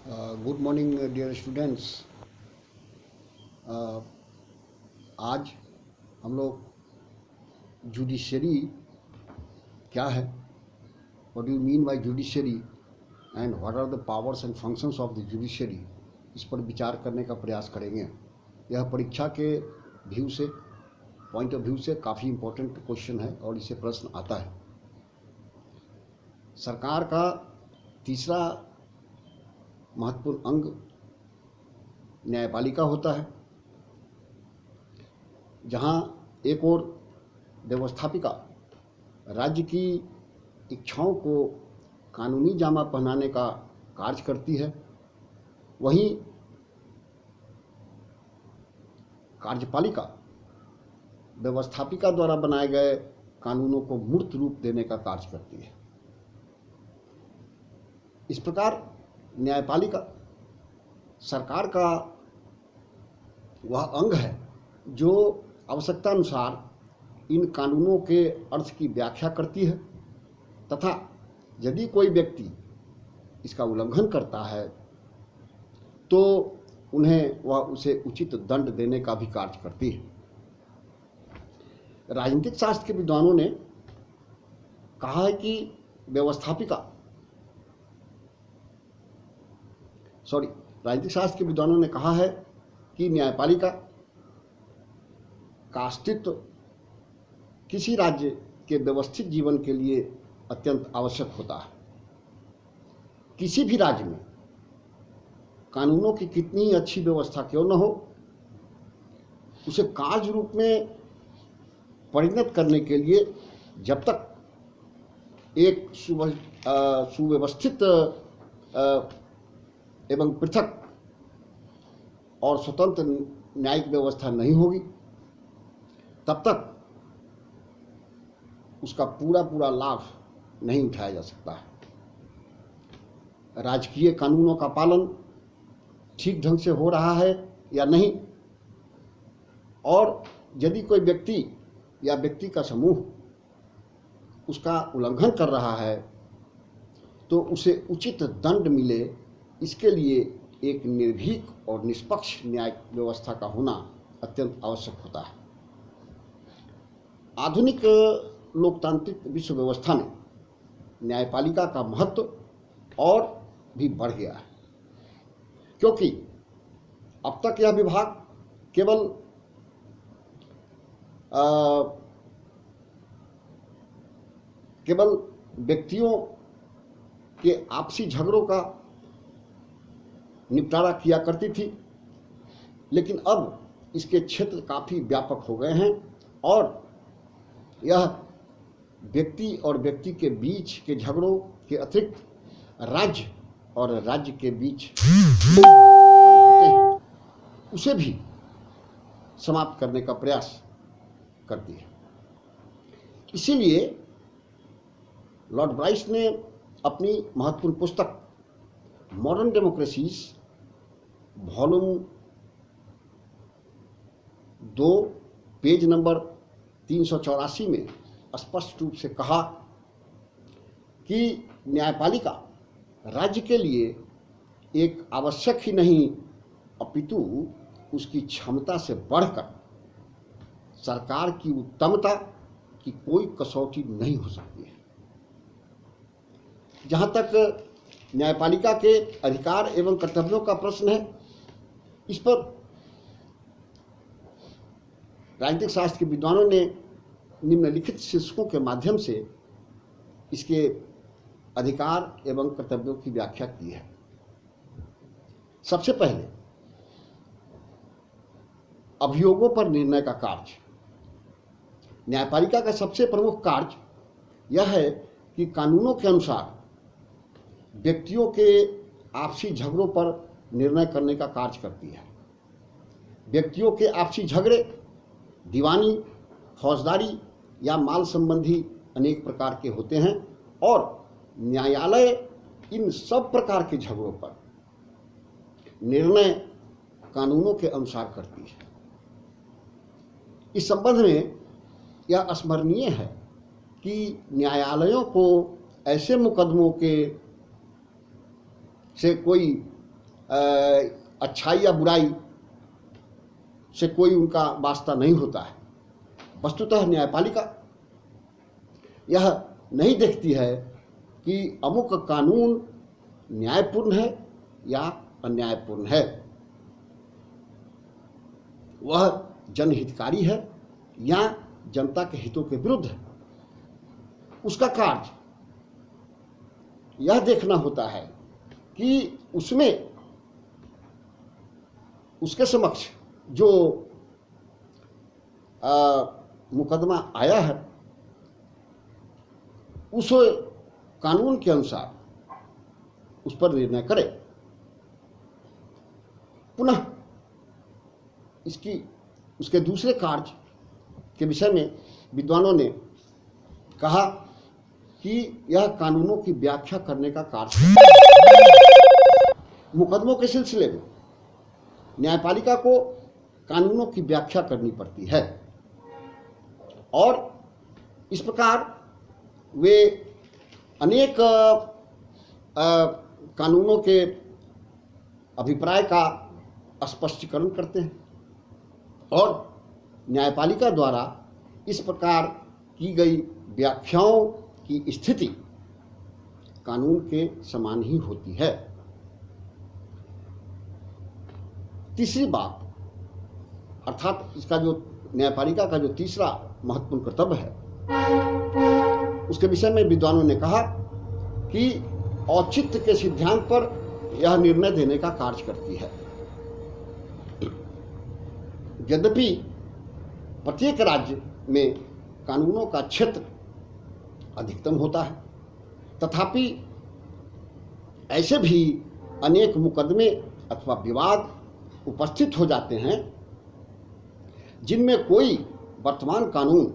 Good morning dear students. आज हम लोग जुडिशरी क्या है, what do you mean by judiciary and what are the powers and functions of the judiciary, इस पर विचार करने का प्रयास करेंगे। यह परीक्षा के व्यू से, पॉइंट ऑफ व्यू से काफ़ी इम्पोर्टेंट क्वेश्चन है और इससे प्रश्न आता है। सरकार का तीसरा महत्वपूर्ण अंग न्यायपालिका होता है, जहां एक ओर व्यवस्थापिका राज्य की इच्छाओं को कानूनी जामा पहनाने का कार्य करती है, वहीं कार्यपालिका व्यवस्थापिका द्वारा बनाए गए कानूनों को मूर्त रूप देने का कार्य करती है। इस प्रकार न्यायपालिका सरकार का वह अंग है जो आवश्यकता अनुसार इन कानूनों के अर्थ की व्याख्या करती है तथा यदि कोई व्यक्ति इसका उल्लंघन करता है तो वह उसे उचित दंड देने का भी कार्य करती है। राजनीतिक शास्त्र के विद्वानों ने कहा है कि राजनीतिक शास्त्र के विद्वानों ने कहा है कि न्यायपालिका का अस्तित्व किसी राज्य के व्यवस्थित जीवन के लिए अत्यंत आवश्यक होता है। किसी भी राज्य में कानूनों की कितनी ही अच्छी व्यवस्था क्यों न हो, उसे कार्य रूप में परिणत करने के लिए जब तक एक सुव्यवस्थित एवं पृथक और स्वतंत्र न्यायिक व्यवस्था नहीं होगी, तब तक उसका पूरा लाभ नहीं उठाया जा सकता है। राजकीय कानूनों का पालन ठीक ढंग से हो रहा है या नहीं, और यदि कोई व्यक्ति या व्यक्ति का समूह उसका उल्लंघन कर रहा है तो उसे उचित दंड मिले, इसके लिए एक निर्भीक और निष्पक्ष न्यायिक व्यवस्था का होना अत्यंत आवश्यक होता है। आधुनिक लोकतांत्रिक विश्व व्यवस्था में न्यायपालिका का महत्व और भी बढ़ गया है, क्योंकि अब तक यह विभाग केवल व्यक्तियों के आपसी झगड़ों का निपटारा किया करती थी, लेकिन अब इसके क्षेत्र काफ़ी व्यापक हो गए हैं और यह व्यक्ति और व्यक्ति के बीच के झगड़ों के अतिरिक्त राज्य और राज्य के बीच होते हैं, उसे भी समाप्त करने का प्रयास करती है। इसीलिए लॉर्ड ब्राइस ने अपनी महत्वपूर्ण पुस्तक modern democracies volume 2 page number 384 में स्पष्ट रूप से कहा कि न्यायपालिका राज्य के लिए एक आवश्यक ही नहीं अपितु उसकी क्षमता से बढ़कर सरकार की उत्तमता की कोई कसौटी नहीं हो सकती है। जहाँ तक न्यायपालिका के अधिकार एवं कर्तव्यों का प्रश्न है, इस पर राजनीतिक शास्त्र के विद्वानों ने निम्नलिखित शीर्षकों के माध्यम से इसके अधिकार एवं कर्तव्यों की व्याख्या की है। सबसे पहले अभियोगों पर निर्णय का कार्य। न्यायपालिका का सबसे प्रमुख कार्य यह है कि कानूनों के अनुसार व्यक्तियों के आपसी झगड़ों पर निर्णय करने का कार्य करती है। व्यक्तियों के आपसी झगड़े दीवानी, फौजदारी या माल संबंधी अनेक प्रकार के होते हैं और न्यायालय इन सब प्रकार के झगड़ों पर निर्णय कानूनों के अनुसार करती है। इस संबंध में यह स्मरणीय है कि न्यायालयों को ऐसे मुकदमों के से कोई अच्छाई या बुराई से कोई उनका वास्ता नहीं होता है। वस्तुतः न्यायपालिका यह नहीं देखती है कि अमुक कानून न्यायपूर्ण है या अन्यायपूर्ण है, वह जनहितकारी है या जनता के हितों के विरुद्ध है। उसका कार्य यह देखना होता है कि उसमें उसके समक्ष जो मुकदमा आया है उस कानून के अनुसार उस पर निर्णय करे। पुनः उसके दूसरे कार्य के विषय में विद्वानों ने कहा कि यह कानूनों की व्याख्या करने का कार्य है। मुकदमों के सिलसिले में न्यायपालिका को कानूनों की व्याख्या करनी पड़ती है और इस प्रकार वे अनेक कानूनों के अभिप्राय का स्पष्टीकरण करते हैं और न्यायपालिका द्वारा इस प्रकार की गई व्याख्याओं की स्थिति कानून के समान ही होती है। तीसरी बात, अर्थात इसका जो न्यायपालिका का जो तीसरा महत्वपूर्ण कर्तव्य है, उसके विषय में विद्वानों ने कहा कि औचित्य के सिद्धांत पर यह निर्णय देने का कार्य करती है। यद्यपि प्रत्येक राज्य में कानूनों का क्षेत्र अधिकतम होता है, तथापि ऐसे भी अनेक मुकदमे अथवा विवाद उपस्थित हो जाते हैं जिनमें कोई वर्तमान कानून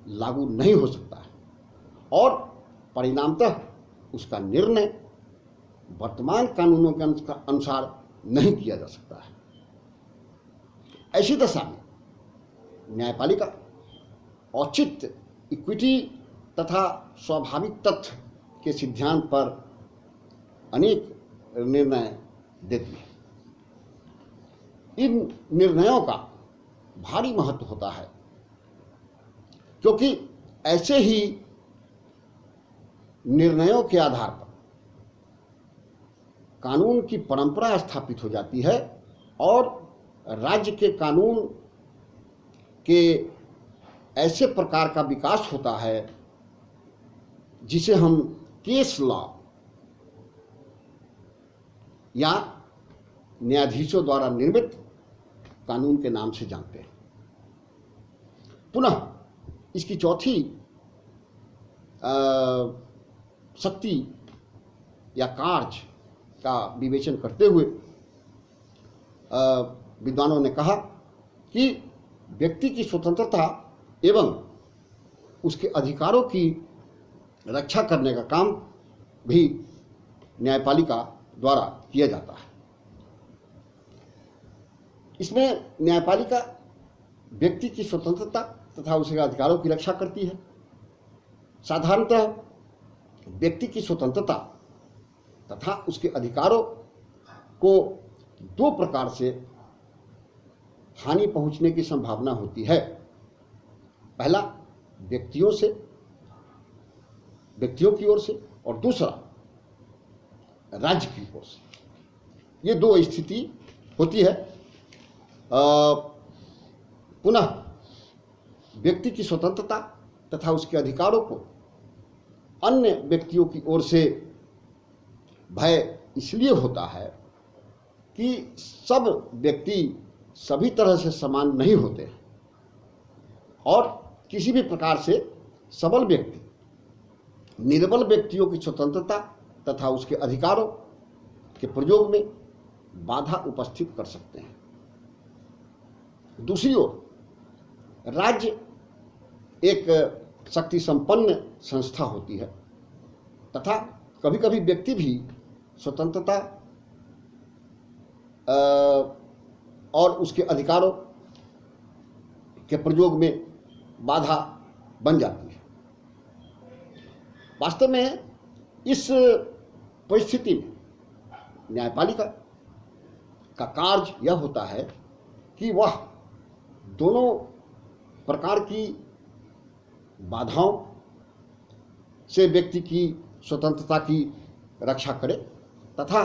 लागू नहीं हो सकता है और परिणामतः उसका निर्णय वर्तमान कानूनों के अनुसार नहीं किया जा सकता है। ऐसी दशा में न्यायपालिका औचित्य, इक्विटी तथा स्वाभाविक तथ्य के सिद्धांत पर अनेक निर्णय देती है। इन निर्णयों का भारी महत्व होता है क्योंकि ऐसे ही निर्णयों के आधार पर कानून की परंपरा स्थापित हो जाती है और राज्य के कानून के ऐसे प्रकार का विकास होता है जिसे हम केस लॉ या न्यायाधीशों द्वारा निर्मित कानून के नाम से जानते हैं। पुनः इसकी चौथी शक्ति या कार्य का विवेचन करते हुए विद्वानों ने कहा कि व्यक्ति की स्वतंत्रता एवं उसके अधिकारों की रक्षा करने का काम भी न्यायपालिका द्वारा किया जाता है। इसमें न्यायपालिका व्यक्ति की स्वतंत्रता तथा उसके अधिकारों की रक्षा करती है। साधारणतः व्यक्ति की स्वतंत्रता तथा उसके अधिकारों को दो प्रकार से हानि पहुंचने की संभावना होती है। पहला व्यक्तियों की ओर से और दूसरा राज्य की ओर से। ये दो स्थिति होती है। पुनः व्यक्ति की स्वतंत्रता तथा उसके अधिकारों को अन्य व्यक्तियों की ओर से भय इसलिए होता है कि सब व्यक्ति सभी तरह से समान नहीं होते हैं और किसी भी प्रकार से सबल व्यक्ति निर्बल व्यक्तियों की स्वतंत्रता तथा उसके अधिकारों के प्रयोग में बाधा उपस्थित कर सकते हैं। दूसरी ओर राज्य एक शक्ति संपन्न संस्था होती है तथा कभी कभी व्यक्ति भी स्वतंत्रता और उसके अधिकारों के प्रयोग में बाधा बन जाती है। वास्तव में इस परिस्थिति में न्यायपालिका का कार्य यह होता है कि वह दोनों प्रकार की बाधाओं से व्यक्ति की स्वतंत्रता की रक्षा करे तथा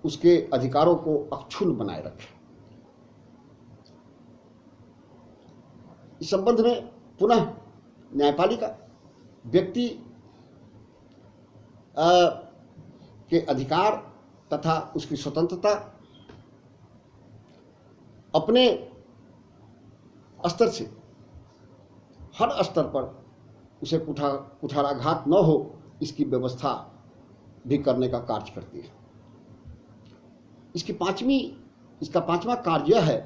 उसके अधिकारों को अक्षुण्ण बनाए रखे। इस संबंध में पुनः न्यायपालिका व्यक्ति के अधिकार तथा उसकी स्वतंत्रता अपने स्तर से हर स्तर पर उसे कुठाराघात न हो इसकी व्यवस्था भी करने का कार्य करती है। इसका पांचवा कार्य यह है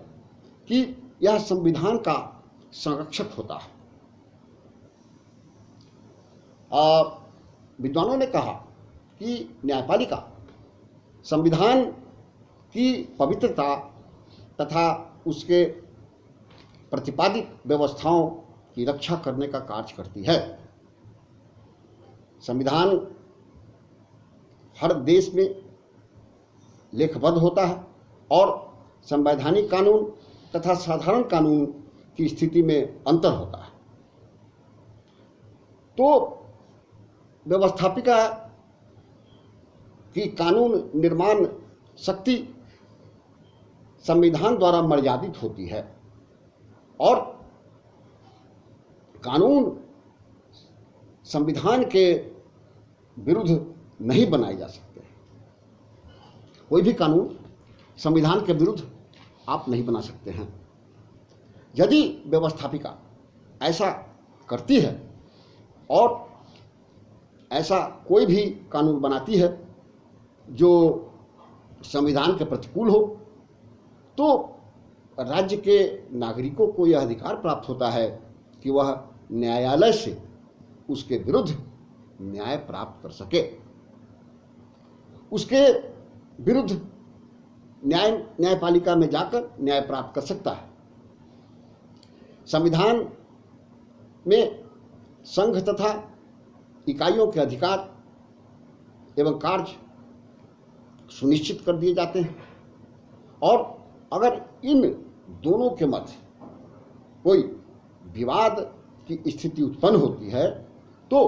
कि यह संविधान का संरक्षक होता है। विद्वानों ने कहा कि न्यायपालिका संविधान की पवित्रता तथा उसके प्रतिपादित व्यवस्थाओं की रक्षा करने का कार्य करती है। संविधान हर देश में लेखबद्ध होता है और संवैधानिक कानून तथा साधारण कानून की स्थिति में अंतर होता है। तो व्यवस्थापिका की कानून निर्माण शक्ति संविधान द्वारा मर्यादित होती है और कानून संविधान के विरुद्ध नहीं बनाए जा सकते। कोई भी कानून संविधान के विरुद्ध आप नहीं बना सकते हैं। यदि व्यवस्थापिका ऐसा करती है और ऐसा कोई भी कानून बनाती है जो संविधान के प्रतिकूल हो, तो राज्य के नागरिकों को यह अधिकार प्राप्त होता है कि वह न्यायालय से उसके विरुद्ध न्याय प्राप्त कर सके। उसके विरुद्ध न्यायपालिका में जाकर न्याय प्राप्त कर सकता है। संविधान में संघ तथा इकाइयों के अधिकार एवं कार्य सुनिश्चित कर दिए जाते हैं और अगर इन दोनों के मध्य कोई विवाद की स्थिति उत्पन्न होती है तो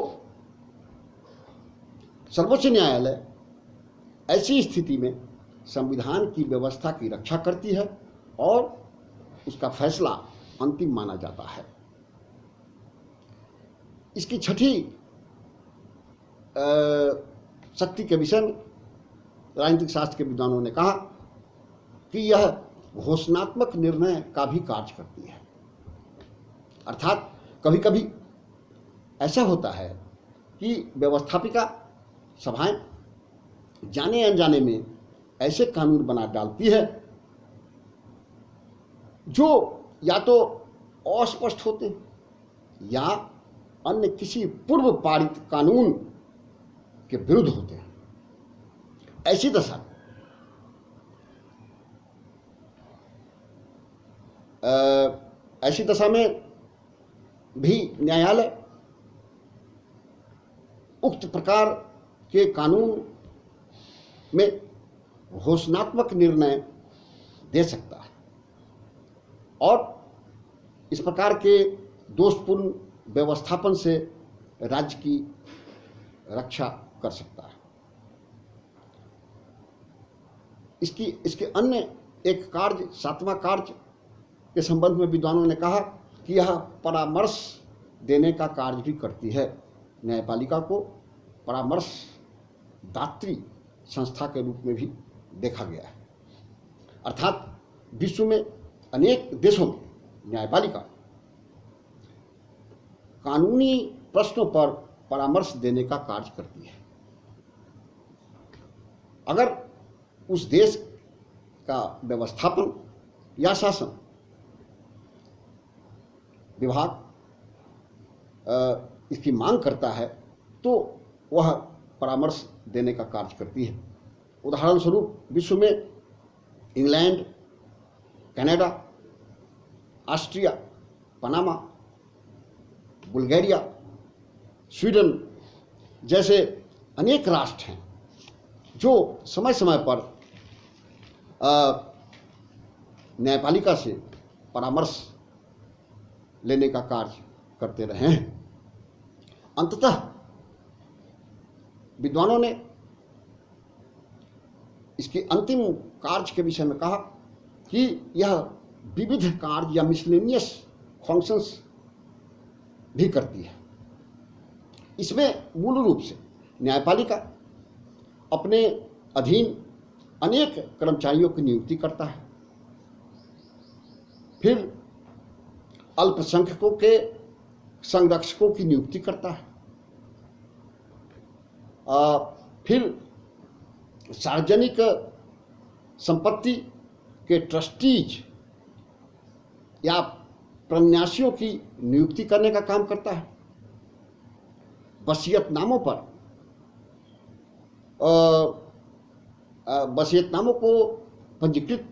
सर्वोच्च न्यायालय ऐसी स्थिति में संविधान की व्यवस्था की रक्षा करती है और उसका फैसला अंतिम माना जाता है। इसकी छठी शक्ति के विषय में राजनीतिक शास्त्र के विद्वानों ने कहा कि यह घोषणात्मक निर्णय का भी कार्य करती है। अर्थात कभी कभी ऐसा होता है कि व्यवस्थापिका सभाएं जाने अनजाने में ऐसे कानून बना डालती है जो या तो अस्पष्ट होते हैं या अन्य किसी पूर्व पारित कानून के विरुद्ध होते हैं। ऐसी दशा में भी न्यायालय उक्त प्रकार के कानून में घोषणात्मक निर्णय दे सकता है और इस प्रकार के दोषपूर्ण व्यवस्थापन से राज्य की रक्षा कर सकता है। इसके अन्य एक कार्य, सातवां कार्य के संबंध में विद्वानों ने कहा कि यह परामर्श देने का कार्य भी करती है। न्यायपालिका को परामर्श दात्री संस्था के रूप में भी देखा गया है। अर्थात विश्व में अनेक देशों में न्यायपालिका कानूनी प्रश्नों पर परामर्श देने का कार्य करती है। अगर उस देश का व्यवस्थापन या शासन विभाग इसकी मांग करता है तो वह परामर्श देने का कार्य करती है। उदाहरण स्वरूप विश्व में England, Canada, Austria, Panama, Bulgaria, Sweden जैसे अनेक राष्ट्र हैं जो समय समय पर न्यायपालिका से परामर्श लेने का कार्य करते रहे हैं। अंततः विद्वानों ने इसके अंतिम कार्य के विषय में कहा कि यह विविध कार्य या मिसलेनियस फंक्शंस भी करती है। इसमें मूल रूप से न्यायपालिका अपने अधीन अनेक कर्मचारियों की नियुक्ति करता है, फिर अल्पसंख्यकों के संरक्षकों की नियुक्ति करता है, फिर सार्वजनिक संपत्ति के ट्रस्टीज या प्रन्यासियों की नियुक्ति करने का काम करता है, वसीयतनामों पर वसीयतनामों को पंजीकृत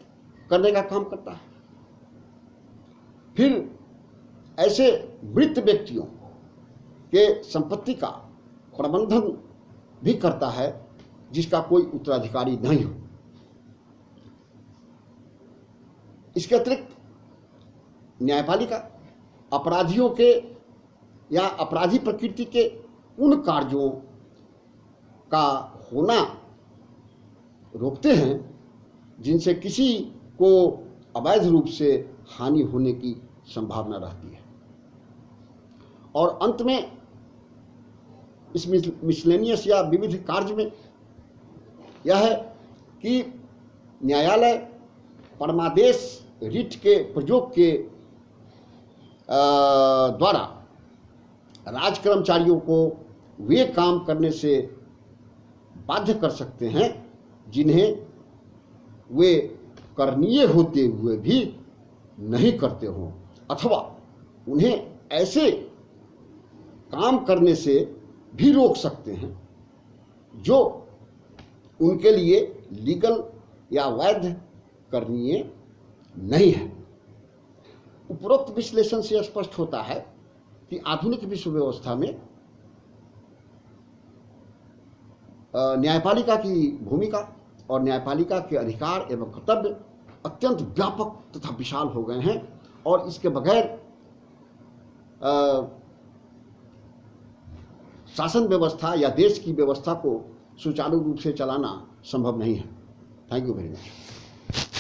करने का काम करता है, फिर ऐसे मृत व्यक्तियों के संपत्ति का प्रबंधन भी करता है जिसका कोई उत्तराधिकारी नहीं हो। इसके अतिरिक्त न्यायपालिका अपराधियों के या अपराधी प्रकृति के उन कार्यों का होना रोकते हैं जिनसे किसी को अवैध रूप से हानि होने की संभावना रहती है। और अंत में इस मिसलेनियस या विविध कार्य में यह है कि न्यायालय परमादेश रिट के प्रयोग के द्वारा राज कर्मचारियों को वे काम करने से बाध्य कर सकते हैं जिन्हें वे करनीय होते हुए भी नहीं करते हों, अथवा उन्हें ऐसे काम करने से भी रोक सकते हैं जो उनके लिए लीगल या वैध करनीय नहीं है। उपरोक्त विश्लेषण से स्पष्ट होता है कि आधुनिक विश्व व्यवस्था में न्यायपालिका की भूमिका और न्यायपालिका के अधिकार एवं कर्तव्य अत्यंत व्यापक तथा विशाल हो गए हैं और इसके बगैर शासन व्यवस्था या देश की व्यवस्था को सुचारू रूप से चलाना संभव नहीं है। Thank you very much.